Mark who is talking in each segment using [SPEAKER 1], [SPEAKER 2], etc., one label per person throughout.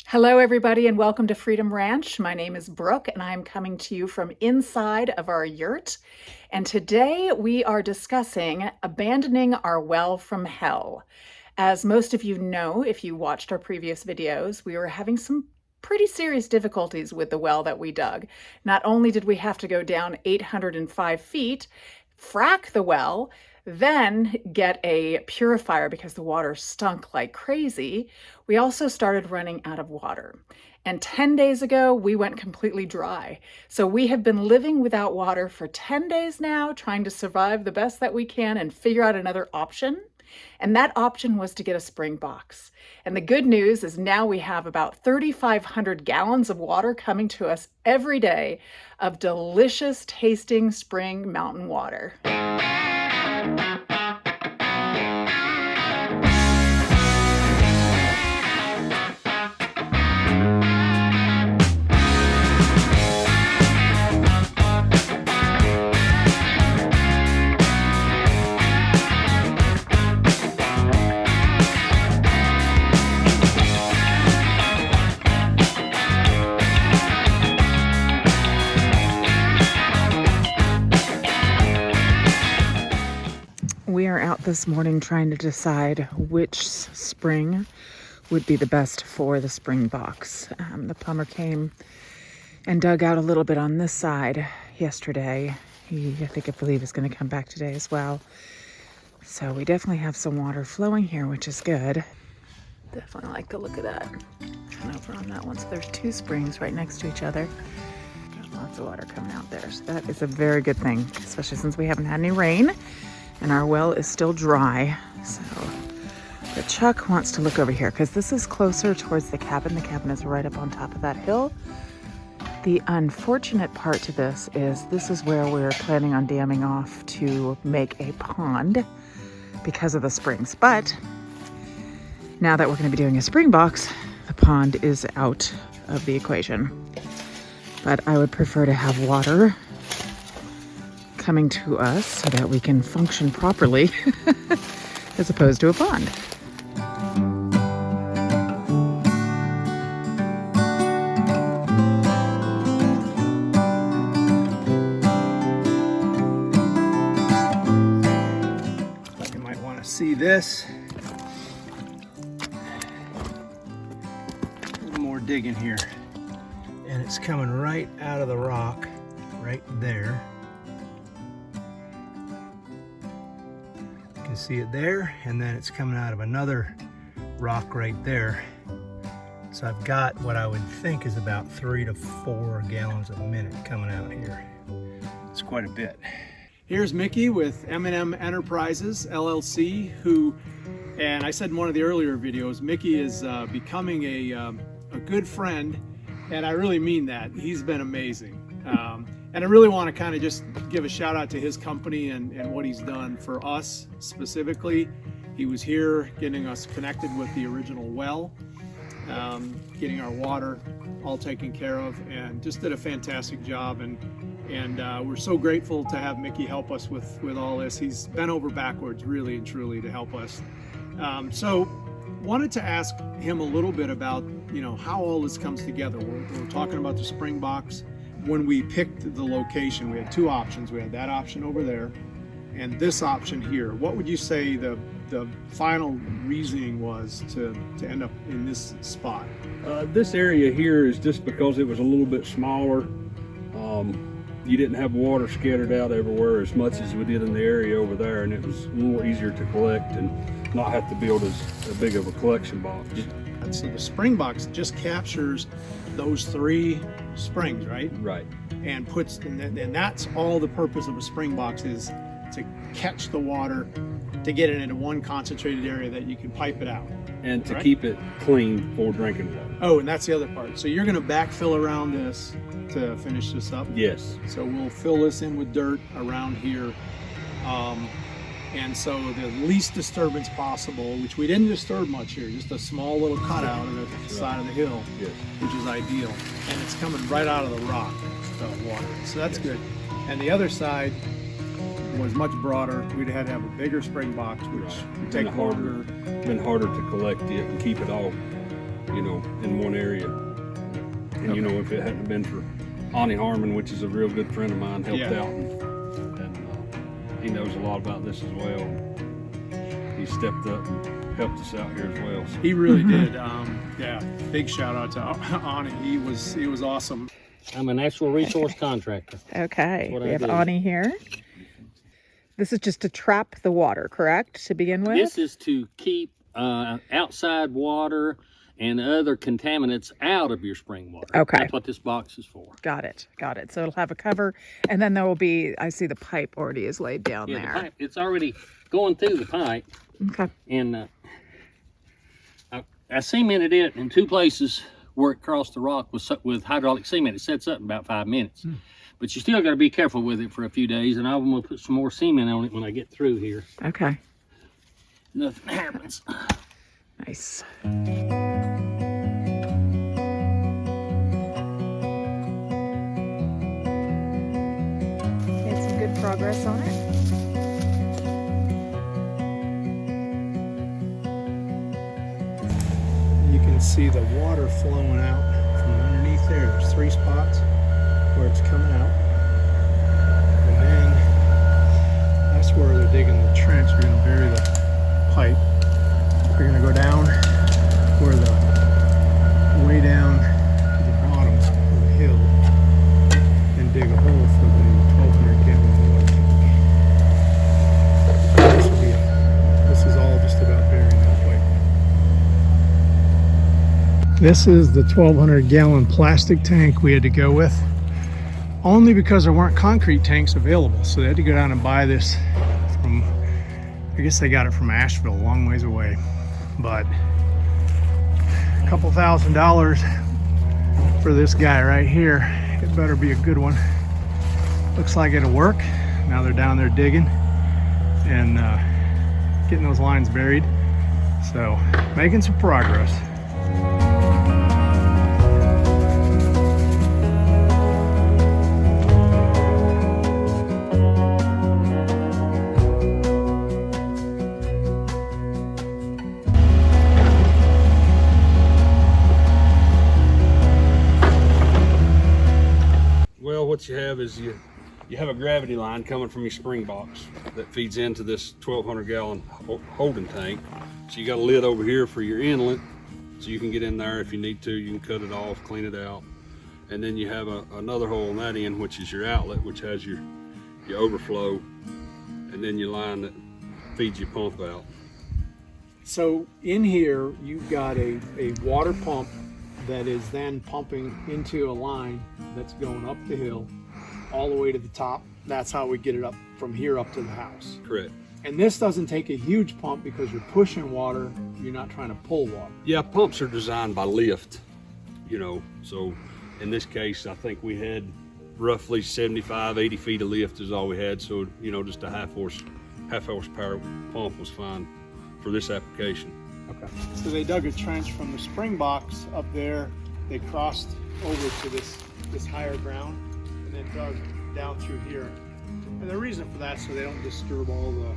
[SPEAKER 1] Hello, everybody, and welcome to Freedom Ranch. My name is Brooke, and I'm coming to you from inside of our yurt. And today we are discussing abandoning our well from hell. As most of you know, if you watched our previous videos, we were having some pretty serious difficulties with the well that we dug. Not only did we have to go down 805 feet, frack the well, then get a purifier because the water stunk like crazy, we also started running out of water. And 10 days ago, we went completely dry. So we have been living without water for 10 days now, trying to survive the best that we can and figure out another option. And that option was to get a spring box. And the good news is now we have about 3,500 gallons of water coming to us every day of delicious tasting spring mountain water. We are out this morning trying to decide which spring would be the best for the spring box. The plumber came and dug out a little bit on this side yesterday. I believe is going to come back today as well. So we definitely have some water flowing here, which is good. Definitely like the look of that. And over on that one, so there's two springs right next to each other. Got lots of water coming out there. So that is a very good thing, especially since we haven't had any rain. And our well is still dry. So but Chuck wants to look over here because this is closer towards the cabin. The cabin is right up on top of that hill. The unfortunate part to this is where we're planning on damming off to make a pond because of the springs. But now that we're going to be doing a spring box, the pond is out of the equation. But I would prefer to have water coming to us so that we can function properly as opposed to a pond.
[SPEAKER 2] You might want to see this. A little more digging here. And it's coming right out of the rock right there. You can see it there, and then it's coming out of another rock right there. So I've got what I would think is about 3 to 4 gallons a minute coming out here. It's quite a bit. Here's Mickey with M&M Enterprises LLC, who, and I said in one of the earlier videos, Mickey is becoming a good friend, and I really mean that. He's been amazing. And I really want to kind of just give a shout out to his company and what he's done for us specifically. He was here getting us connected with the original well, getting our water all taken care of, and just did a fantastic job. And we're so grateful to have Mickey help us with all this. He's bent over backwards, really and truly, to help us. So wanted to ask him a little bit about, how all this comes together. We're talking about the spring box. When we picked the location, we had two options. We had that option over there and this option here. What would you say the final reasoning was to end up in this spot?
[SPEAKER 3] This area here is just because it was a little bit smaller. You didn't have water scattered out everywhere as much as we did in the area over there, and it was a little easier to collect and not have to build as big of a collection box.
[SPEAKER 2] So the spring box just captures those 3 springs, right?
[SPEAKER 3] Right.
[SPEAKER 2] And and that's all the purpose of a spring box, is to catch the water, to get it into one concentrated area that you can pipe it out.
[SPEAKER 3] And to keep it clean for drinking water.
[SPEAKER 2] Oh, and that's the other part. So you're going to backfill around this to finish this up?
[SPEAKER 3] Yes.
[SPEAKER 2] So we'll fill this in with dirt around here. And so the least disturbance possible, which we didn't disturb much here, just a small little cutout of the side of the hill,
[SPEAKER 3] yes,
[SPEAKER 2] which is ideal. And it's coming right out of the rock, the water. So that's good. And the other side was much broader. We'd had to have a bigger spring box, which would take longer.
[SPEAKER 3] Been harder to collect it and keep it all you know, in one area. And you know, if it hadn't been for Ani Harmon, which is a real good friend of mine, helped out, and he knows a lot about this as well. He stepped up and helped us out here as well. So.
[SPEAKER 2] He really did. Yeah, big shout out to Ani. He was awesome.
[SPEAKER 4] I'm a natural resource contractor.
[SPEAKER 1] Okay,
[SPEAKER 4] That's what
[SPEAKER 1] we
[SPEAKER 4] I
[SPEAKER 1] have
[SPEAKER 4] do.
[SPEAKER 1] Ani here. This is just to trap the water, correct, to begin with?
[SPEAKER 4] This is to keep outside water and other contaminants out of your spring water.
[SPEAKER 1] Okay.
[SPEAKER 4] That's what this box is for.
[SPEAKER 1] Got it. So it'll have a cover, and then there will be, I see the pipe already is laid down
[SPEAKER 4] Yeah,
[SPEAKER 1] there.
[SPEAKER 4] the pipe, it's already going through the pipe.
[SPEAKER 1] Okay.
[SPEAKER 4] And I cemented it in 2 places where it crossed the rock with hydraulic cement. It sets up in about 5 minutes. But you still got to be careful with it for a few days, and I'm going to put some more cement on it when I get through here.
[SPEAKER 1] Okay.
[SPEAKER 4] Nothing happens.
[SPEAKER 1] Nice. Made some good progress on it.
[SPEAKER 2] You can see the water flowing out from underneath there. There's 3 spots where it's coming out. And then that's where they're digging the trench. They're going to bury the pipe. They're going to go down where way down to the bottom of the hill and dig a hole for the 1,200 gallon water tank. This is all just about burying that pipe. This is the 1,200 gallon plastic tank we had to go with, only because there weren't concrete tanks available. So they had to go down and buy this from, I guess they got it from Asheville, a long ways away. But a couple $1,000 for this guy right here. It better be a good one. Looks like it'll work. Now they're down there digging and getting those lines buried. So making some progress.
[SPEAKER 3] Well, what you have is you have a gravity line coming from your spring box that feeds into this 1,200 gallon holding tank. So you got a lid over here for your inlet, so you can get in there if you need to. You can cut it off, clean it out, and then you have another hole on that end, which is your outlet, which has your overflow, and then your line that feeds your pump out.
[SPEAKER 2] So in here, you've got a water pump that is then pumping into a line that's going up the hill all the way to the top. That's how we get it up from here up to the house.
[SPEAKER 3] Correct.
[SPEAKER 2] And this doesn't take a huge pump because you're pushing water, you're not trying to pull water.
[SPEAKER 3] Yeah, pumps are designed by lift, you know, so in this case, I think we had roughly 75, 80 feet of lift is all we had. So, you know, just a half horsepower pump was fine for this application.
[SPEAKER 2] Okay. So they dug a trench from the spring box up there. They crossed over to this higher ground and then dug down through here. And the reason for that, so they don't disturb all the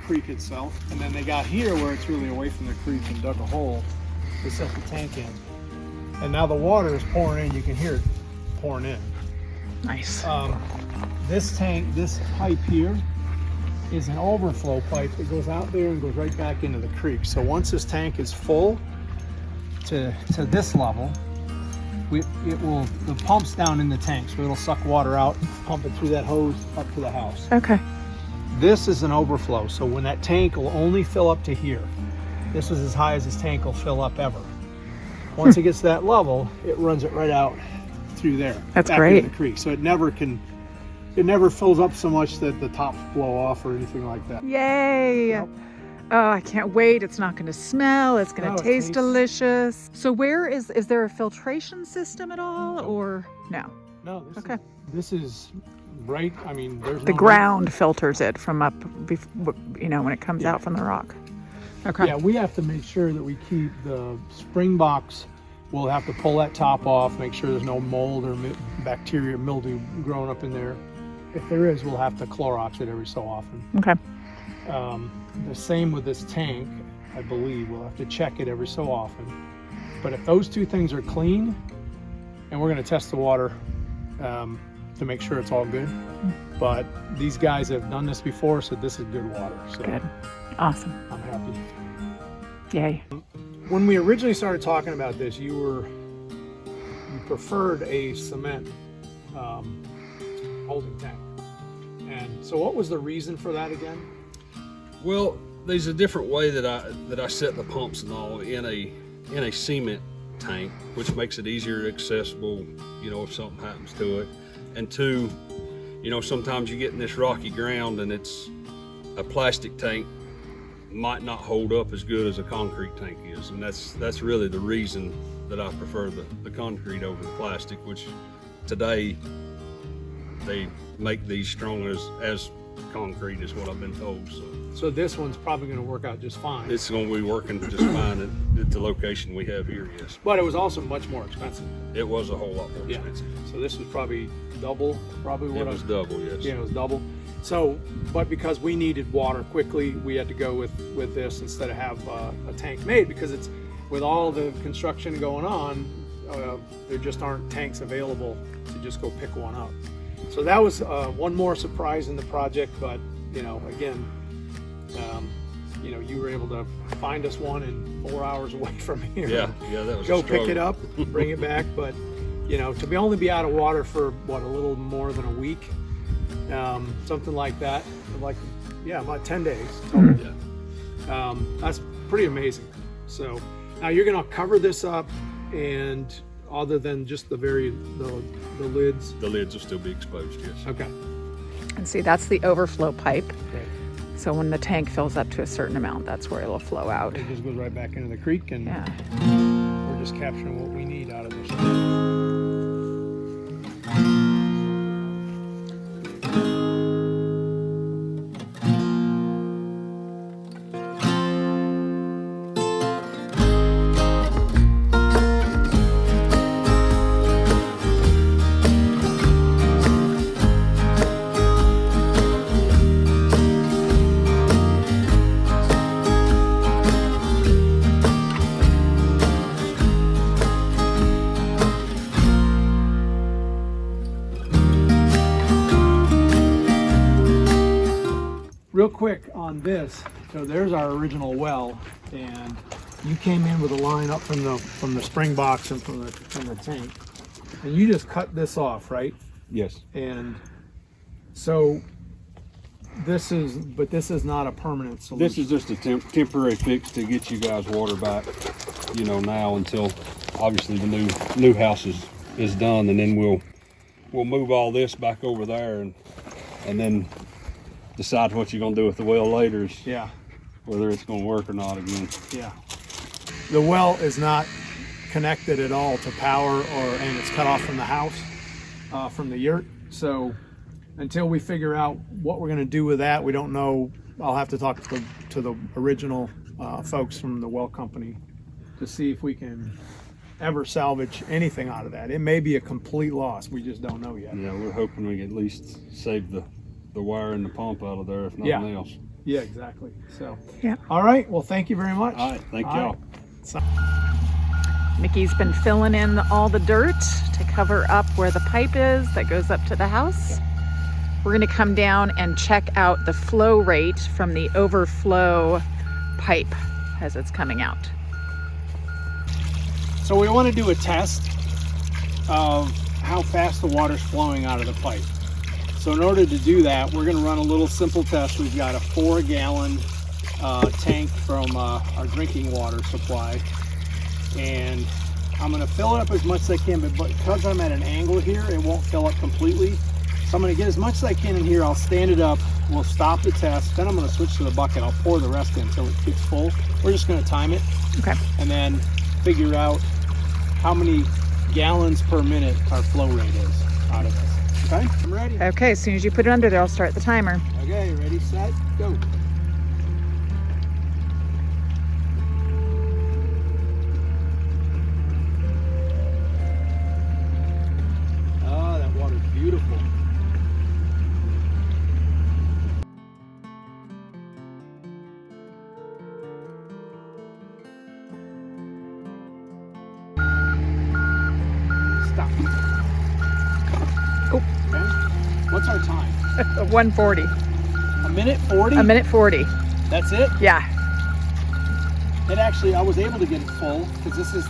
[SPEAKER 2] creek itself. And then they got here where it's really away from the creek and dug a hole to set the tank in. And now the water is pouring in. You can hear it pouring in.
[SPEAKER 1] Nice.
[SPEAKER 2] This tank, this pipe here, is an overflow pipe that goes out there and goes right back into the creek. So once this tank is full to this level, the pump's down in the tank, so it'll suck water out, pump it through that hose up to the house.
[SPEAKER 1] Okay.
[SPEAKER 2] This is an overflow, so when that tank will only fill up to here. This is as high as this tank will fill up ever. Once it gets to that level, it runs it right out through there.
[SPEAKER 1] That's
[SPEAKER 2] back
[SPEAKER 1] great.
[SPEAKER 2] into the creek, so it never fills up so much that the tops blow off or anything like that.
[SPEAKER 1] Yay.
[SPEAKER 2] Yep.
[SPEAKER 1] Oh, I can't wait. It's not going to smell. It's going
[SPEAKER 2] No,
[SPEAKER 1] to
[SPEAKER 2] it
[SPEAKER 1] taste
[SPEAKER 2] tastes-
[SPEAKER 1] delicious. So where is there a filtration system at all or no?
[SPEAKER 2] No,
[SPEAKER 1] Okay.
[SPEAKER 2] This is right. I mean, there's
[SPEAKER 1] The
[SPEAKER 2] no
[SPEAKER 1] ground filters it from up, you know, when it comes
[SPEAKER 2] Yeah.
[SPEAKER 1] out from the rock. Okay.
[SPEAKER 2] Yeah, we have to make sure that we keep the spring box. We'll have to pull that top off, make sure there's no mold or bacteria, mildew growing up in there. If there is, we'll have to Clorox it every so often.
[SPEAKER 1] Okay.
[SPEAKER 2] The same with this tank, I believe. We'll have to check it every so often. But if those two things are clean, and we're gonna test the water to make sure it's all good. But these guys have done this before, so this is good water. So
[SPEAKER 1] Good. Awesome.
[SPEAKER 2] I'm happy.
[SPEAKER 1] Yay.
[SPEAKER 2] When we originally started talking about this, you preferred a cement holding tank. And so what was the reason for that again?
[SPEAKER 3] Well, there's a different way that I set the pumps and all in a cement tank, which makes it easier accessible, you know, if something happens to it. And two, you know, sometimes you get in this rocky ground and it's a plastic tank might not hold up as good as a concrete tank is, and that's really the reason that I prefer the concrete over the plastic, which today they make these strong as concrete is what I've been told.
[SPEAKER 2] So this one's probably going to work out just fine.
[SPEAKER 3] It's going to be working just fine at the location we have here, yes.
[SPEAKER 2] But it was also much more expensive.
[SPEAKER 3] It was a whole lot more
[SPEAKER 2] Yeah.
[SPEAKER 3] expensive.
[SPEAKER 2] So this was probably double, what
[SPEAKER 3] It was double, yes.
[SPEAKER 2] Yeah, it was double. So, but because we needed water quickly, we had to go with this instead of have a tank made, because it's with all the construction going on, there just aren't tanks available to just go pick one up. So that was one more surprise in the project, but you know, again, you know, you were able to find us one in 4 hours away from here.
[SPEAKER 3] Yeah, that was
[SPEAKER 2] Go
[SPEAKER 3] a struggle.
[SPEAKER 2] pick it up, bring it back, but you know, to only be out of water for what, a little more than a week, something like that, like about 10 days total.
[SPEAKER 3] Yeah.
[SPEAKER 2] That's pretty amazing. So now you're gonna cover this up, and other than just the lids.
[SPEAKER 3] The lids will still be exposed, yes.
[SPEAKER 2] Okay.
[SPEAKER 1] And see, that's the overflow pipe.
[SPEAKER 2] Okay.
[SPEAKER 1] So when the tank fills up to a certain amount, that's where it'll flow out.
[SPEAKER 2] It just goes right back into the creek, and
[SPEAKER 1] Yeah.
[SPEAKER 2] we're just capturing what we need out of this. Real quick on this, so there's our original well, and you came in with a line up from the spring box and from the tank, and you just cut this off, right?
[SPEAKER 3] Yes.
[SPEAKER 2] And so this is not a permanent solution.
[SPEAKER 3] This is just a temporary fix to get you guys water back, you know, now until obviously the new house is done, and then we'll move all this back over there and then decide what you're gonna do with the well later,
[SPEAKER 2] Yeah,
[SPEAKER 3] whether it's gonna work or not again.
[SPEAKER 2] yeah. The well is not connected at all to power, and it's cut off from the house, from the yurt. So until we figure out what we're gonna do with that, we don't know. I'll have to talk to the original folks from the well company to see if we can ever salvage anything out of that. It may be a complete loss. We just don't know yet.
[SPEAKER 3] Yeah, we're hoping we can at least save the wire and the pump out of there, if nothing else.
[SPEAKER 2] Yeah, exactly. So,
[SPEAKER 1] Yeah.
[SPEAKER 2] all right. Well, thank you very much.
[SPEAKER 3] All right, thank
[SPEAKER 2] All
[SPEAKER 3] y'all.
[SPEAKER 2] right.
[SPEAKER 1] Mickey's been filling in all the dirt to cover up where the pipe is that goes up to the house. We're going to come down and check out the flow rate from the overflow pipe as it's coming out.
[SPEAKER 2] So we want to do a test of how fast the water's flowing out of the pipe. So in order to do that, we're going to run a little simple test. We've got a 4-gallon tank from our drinking water supply, and I'm going to fill it up as much as I can, but because I'm at an angle here, it won't fill up completely. So I'm going to get as much as I can in here. I'll stand it up, we'll stop the test, then I'm going to switch to the bucket. I'll pour the rest in until it gets full. We're just going to time it,
[SPEAKER 1] Okay.
[SPEAKER 2] and then figure out how many gallons per minute our flow rate is out of this. Okay, I'm ready.
[SPEAKER 1] Okay, as soon as you put it under there, I'll start the timer.
[SPEAKER 2] Okay, ready, set, go. Oh, that water's beautiful. What's our time?
[SPEAKER 1] 1:40.
[SPEAKER 2] A minute 40?
[SPEAKER 1] A minute 40.
[SPEAKER 2] That's it?
[SPEAKER 1] Yeah.
[SPEAKER 2] It actually, I was able to get it full because this is,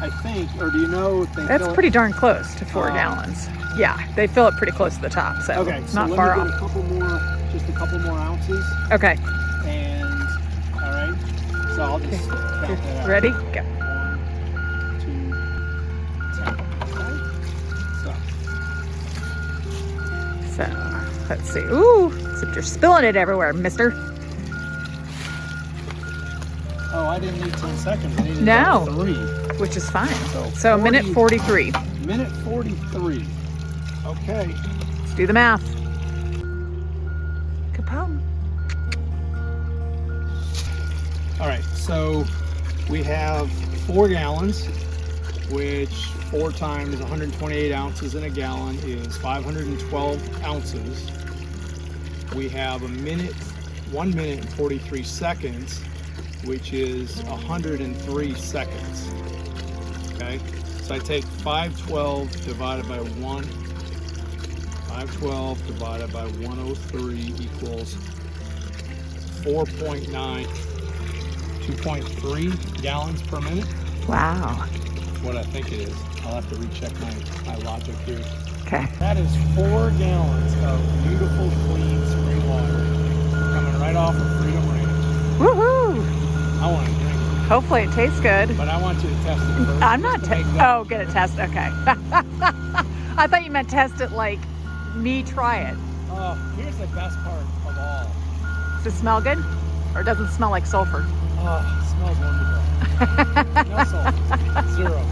[SPEAKER 2] I think, or do you know if they
[SPEAKER 1] That's
[SPEAKER 2] fill
[SPEAKER 1] pretty darn close to 4
[SPEAKER 2] Oh.
[SPEAKER 1] gallons. Yeah, they fill it pretty close to the top, so
[SPEAKER 2] Okay, so
[SPEAKER 1] not
[SPEAKER 2] let
[SPEAKER 1] far
[SPEAKER 2] me
[SPEAKER 1] off.
[SPEAKER 2] get a couple more, just a couple more ounces.
[SPEAKER 1] Okay,
[SPEAKER 2] And, all right, so I'll just count that out.
[SPEAKER 1] ready? Go.
[SPEAKER 2] 1, 2, 10. Okay, so.
[SPEAKER 1] So, let's see. Ooh, except you're spilling it everywhere, mister.
[SPEAKER 2] Oh, I didn't need 10 seconds. I needed
[SPEAKER 1] No.
[SPEAKER 2] about 3.
[SPEAKER 1] Which is fine.
[SPEAKER 2] So
[SPEAKER 1] So, minute 43.
[SPEAKER 2] Minute 43. Okay.
[SPEAKER 1] Let's do the math. Kapong.
[SPEAKER 2] All right, so we have 4 gallons, which 4 times 128 ounces in a gallon is 512 ounces. We have 1 minute and 43 seconds, which is 103 seconds. Okay, so I take 512 divided by 1. 512 divided by 103 equals 4.9, 2.3 gallons per minute.
[SPEAKER 1] Wow.
[SPEAKER 2] That's what I think it is. I'll have to recheck my logic here.
[SPEAKER 1] Okay.
[SPEAKER 2] That is 4 gallons of beautiful, clean spring water coming right off of Freedom Ranch.
[SPEAKER 1] Woohoo!
[SPEAKER 2] I want to drink it,
[SPEAKER 1] Hopefully it tastes good.
[SPEAKER 2] but I want you to test it first.
[SPEAKER 1] I'm not
[SPEAKER 2] just to make that-
[SPEAKER 1] Oh, get it tested. Okay. I thought you meant test it like me try it.
[SPEAKER 2] Here's the best part of all.
[SPEAKER 1] Does it smell good? Or does it smell like sulfur?
[SPEAKER 2] Oh, it smells wonderful. No salt. 0.